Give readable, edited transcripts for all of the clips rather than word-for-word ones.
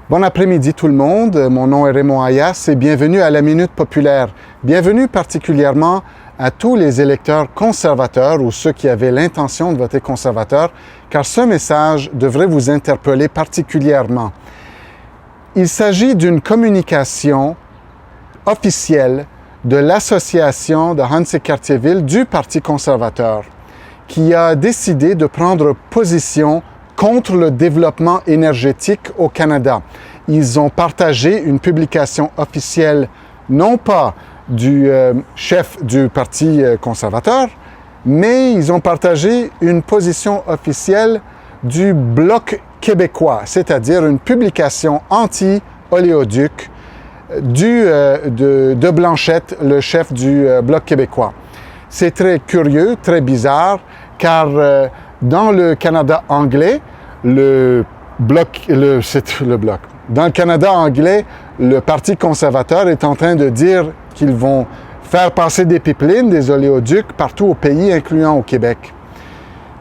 Bon après-midi tout le monde, mon nom est Raymond Ayas et bienvenue à la Minute Populaire. Bienvenue particulièrement à tous les électeurs conservateurs ou ceux qui avaient l'intention de voter conservateur, car ce message devrait vous interpeller particulièrement. Il s'agit d'une communication officielle de l'association de Hanse-Cartierville du Parti conservateur, qui a décidé de prendre position contre le développement énergétique au Canada. Ils ont partagé une publication officielle, non pas du chef du Parti conservateur, mais ils ont partagé une position officielle du Bloc québécois, c'est-à-dire une publication anti-oléoduc de Blanchette, le chef du Bloc québécois. C'est très curieux, très bizarre, car dans le Canada anglais, dans le Canada anglais, le Parti conservateur est en train de dire qu'ils vont faire passer des pipelines, des oléoducs partout au pays, incluant au Québec.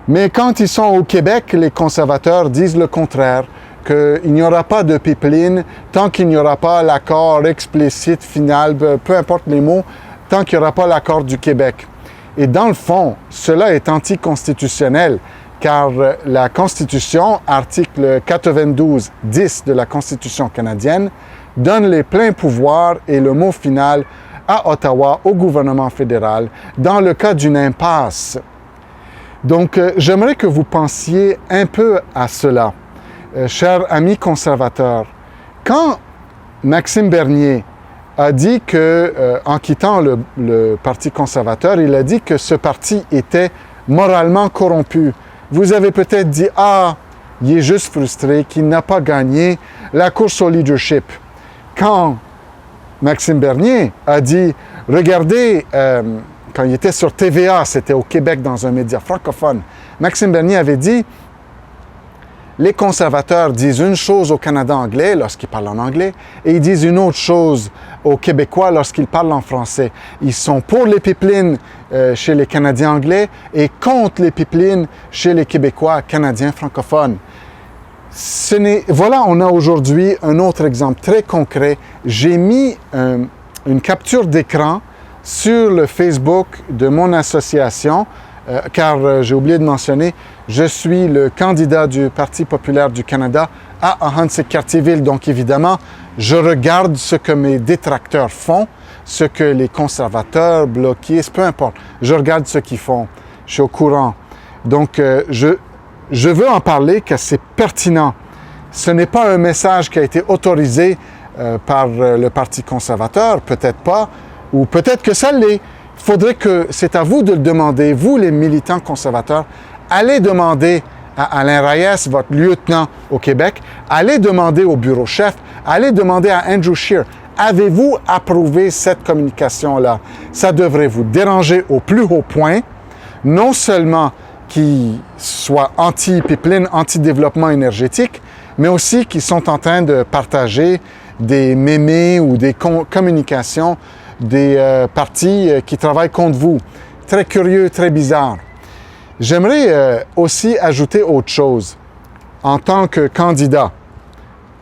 Mais quand ils sont au Québec, les conservateurs disent le contraire, qu'il n'y aura pas de pipeline tant qu'il n'y aura pas l'accord explicite, final, peu importe les mots, tant qu'il n'y aura pas l'accord du Québec. Et dans le fond, cela est anticonstitutionnel, car la Constitution, article 92-10 de la Constitution canadienne, donne les pleins pouvoirs et le mot final à Ottawa, au gouvernement fédéral, dans le cas d'une impasse. Donc, j'aimerais que vous pensiez un peu à cela. Chers amis conservateurs, quand Maxime Bernier a dit que, en quittant le Parti conservateur, il a dit que ce parti était moralement corrompu. Vous avez peut-être dit « Ah, il est juste frustré qu'il n'a pas gagné la course au leadership ». Quand Maxime Bernier a dit « Regardez, quand il était sur TVA, c'était au Québec dans un média francophone, Maxime Bernier avait dit « Les conservateurs disent une chose au Canada anglais lorsqu'ils parlent en anglais et ils disent une autre chose aux Québécois lorsqu'ils parlent en français. Ils sont pour les pipelines chez les Canadiens anglais et contre les pipelines chez les Québécois canadiens francophones. » Voilà, on a aujourd'hui un autre exemple très concret. J'ai mis une capture d'écran sur le Facebook de mon association, car j'ai oublié de mentionner, je suis le candidat du Parti populaire du Canada à Hanse-Cartierville. Donc évidemment, je regarde ce que mes détracteurs font, ce que les conservateurs, bloquistes, peu importe. Je regarde ce qu'ils font. Je suis au courant. Donc je veux en parler car c'est pertinent. Ce n'est pas un message qui a été autorisé par le Parti conservateur, peut-être pas, ou peut-être que ça l'est. C'est à vous de le demander, vous les militants conservateurs, allez demander à Alain Reyes, votre lieutenant au Québec, allez demander au bureau chef, allez demander à Andrew Scheer, avez-vous approuvé cette communication-là? Ça devrait vous déranger au plus haut point, non seulement qu'ils soient anti-pipeline, anti-développement énergétique, mais aussi qu'ils sont en train de partager des mémés ou des communications des partis qui travaillent contre vous. Très curieux, très bizarre. J'aimerais aussi ajouter autre chose. En tant que candidat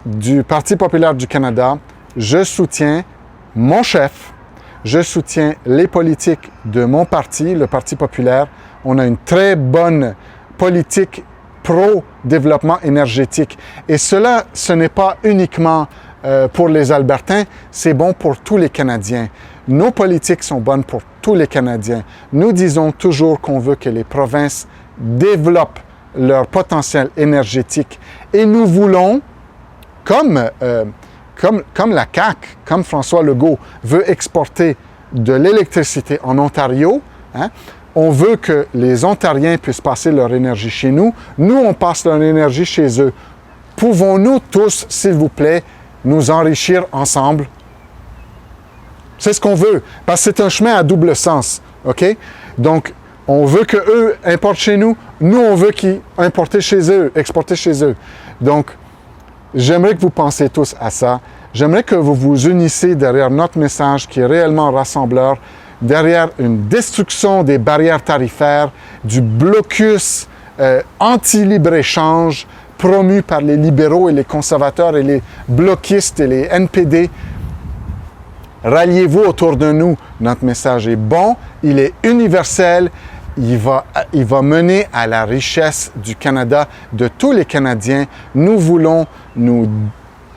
du Parti populaire du Canada, je soutiens mon chef, je soutiens les politiques de mon parti, le Parti populaire. On a une très bonne politique pro-développement énergétique. Et cela, ce n'est pas uniquement pour les Albertains, c'est bon pour tous les Canadiens. Nos politiques sont bonnes pour tous les Canadiens. Nous disons toujours qu'on veut que les provinces développent leur potentiel énergétique. Et nous voulons, comme la CAQ, comme François Legault veut exporter de l'électricité en Ontario, on veut que les Ontariens puissent passer leur énergie chez nous. Nous, on passe leur énergie chez eux. Pouvons-nous tous, s'il vous plaît, nous enrichir ensemble? C'est ce qu'on veut, parce que c'est un chemin à double sens, OK? Donc, on veut qu'eux importent chez nous, nous, on veut qu'ils importent chez eux, exporter chez eux. Donc, j'aimerais que vous pensiez tous à ça. J'aimerais que vous vous unissez derrière notre message qui est réellement rassembleur, derrière une destruction des barrières tarifaires, du blocus anti-libre-échange promu par les libéraux et les conservateurs et les bloquistes et les NPD. Ralliez-vous autour de nous. Notre message est bon, il est universel, il va mener à la richesse du Canada, de tous les Canadiens. Nous voulons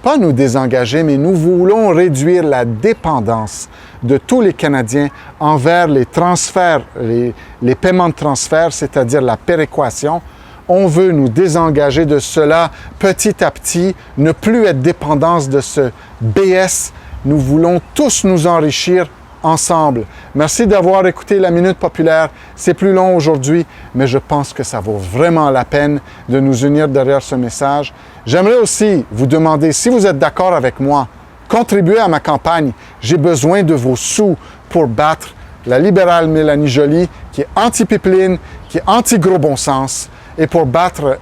pas nous désengager, mais nous voulons réduire la dépendance de tous les Canadiens envers les transferts, les paiements de transfert, c'est-à-dire la péréquation. On veut nous désengager de cela petit à petit, ne plus être dépendance de ce BS. Nous voulons tous nous enrichir ensemble. Merci d'avoir écouté la Minute Populaire. C'est plus long aujourd'hui, mais je pense que ça vaut vraiment la peine de nous unir derrière ce message. J'aimerais aussi vous demander, si vous êtes d'accord avec moi, contribuez à ma campagne. J'ai besoin de vos sous pour battre la libérale Mélanie Joly, qui est anti-pipeline, qui est anti-gros bon sens, et pour battre,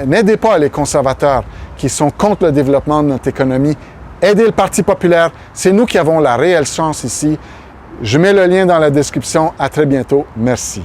n'aidez pas les conservateurs qui sont contre le développement de notre économie. Aidez le Parti populaire. C'est nous qui avons la réelle chance ici. Je mets le lien dans la description. À très bientôt. Merci.